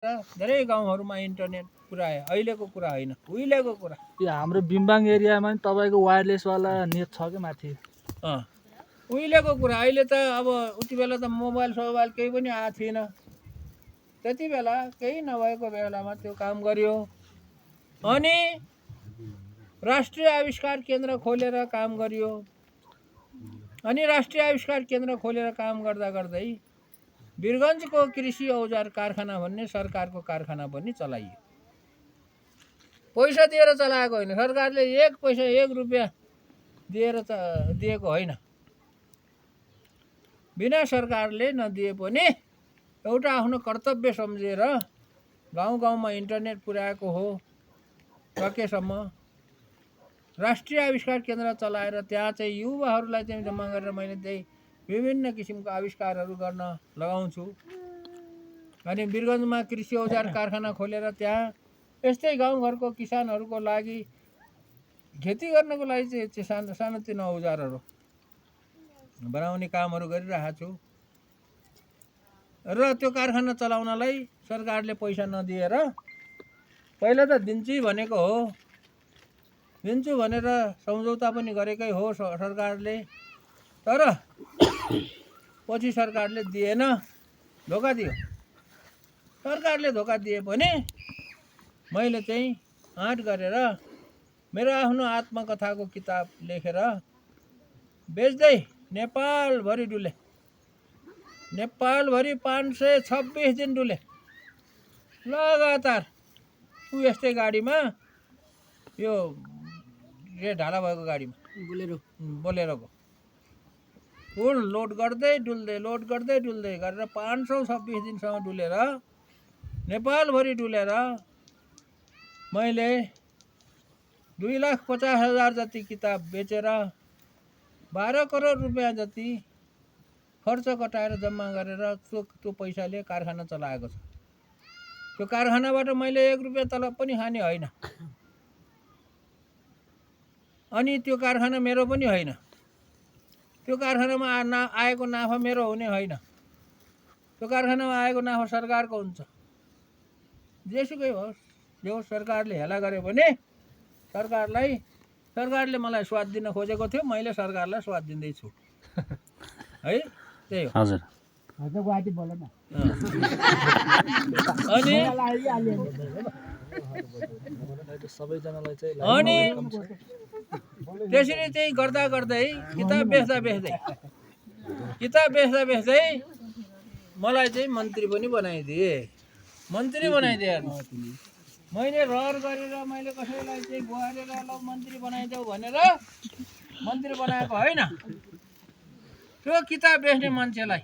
धेरै गाउँहरूमा इन्टरनेट पुर्यायो। अहिलेको कुरा होइन, उहिलेको कुरा। यो हाम्रो बिम्बाङ एरियामा नि तपाईँको वायरलेसवाला नेट छ क्या माथि। उहिलेको कुरा। अहिले त अब उति बेला त मोबाइल सोबाइल केही पनि आएको थिएन। त्यति बेला केही नभएको बेलामा त्यो काम गरियो। अनि राष्ट्रिय आविष्कार केन्द्र खोलेर काम गरियो। अनि राष्ट्रिय आविष्कार केन्द्र खोलेर काम गर्दा गर्दै वीरगञ्जको कृषि औजार कारखाना भन्ने सरकारको कारखाना पनि चलाइयो। पैसा दिएर चलाएको होइन, सरकारले एक पैसा एक रुपियाँ दिएर दिएको होइन। बिना सरकारले नदिए पनि एउटा आफ्नो कर्तव्य सम्झेर गाउँ गाउँमा इन्टरनेट पुर्याएको हो। सकेसम्म राष्ट्रिय आविष्कार केन्द्र चलाएर त्यहाँ चाहिँ युवाहरूलाई चाहिँ जम्मा गरेर मैले चाहिँ विभिन्न किसिमको आविष्कारहरू गर्न लगाउँछु। अनि वीरगञ्जमा कृषि औजार कारखाना खोलेर त्यहाँ यस्तै गाउँघरको किसानहरूको लागि खेती गर्नको लागि चाहिँ सानो सानोतिनो औजारहरू बनाउने कामहरू गरिरहेको छु। र त्यो कारखाना चलाउनलाई सरकारले पैसा नदिएर पहिला त दिन्छु भनेको हो, दिन्छु भनेर सम्झौता पनि गरेकै हो सरकारले। तर पछि सरकारले दिएन, धोका दियो। सरकारले धोका दिए पनि मैले चाहिँ आँट गरेर मेरो आफ्नो आत्मकथाको किताब लेखेर बेच्दै नेपालभरि डुले। नेपालभरि 526 दिन डुले लगातार। यस्तै गाडीमा, यो ढाला भएको गाडीमा, बोलेरोको फुल लोड गर्दै डुल्दै गरेर 526 दिनसम्म डुलेर नेपालभरि डुलेर मैले 2,50,000 जति किताब बेचेर 12 करोड रुपियाँ जति खर्च कटाएर जम्मा गरेर त्यो पैसाले कारखाना चलाएको छ। त्यो कारखानाबाट मैले 1 रुपियाँ तलब पनि खाने होइन। अनि त्यो कारखाना मेरो पनि होइन। त्यो कारखानामा आएको नाफा मेरो हुने होइन। त्यो कारखानामा आएको नाफा सरकारको हुन्छ। जेसुकै होस्, जो सरकारले हेला गर्यो भने सरकारले मलाई स्वाद दिन खोजेको थियो, मैले सरकारलाई स्वाद दिँदैछु है। त्यही हो। हजुर अनि त्यसरी चाहिँ गर्दा गर्दै किताब बेच्दा बेच्दै मलाई चाहिँ मन्त्री पनि बनाइदिए। मैले रहर गरेर मैले कसैलाई चाहिँ गुहारेर ल मन्त्री बनाइदेऊ भनेर मन्त्री बनाएको होइन। त्यो किताब बेच्ने मान्छेलाई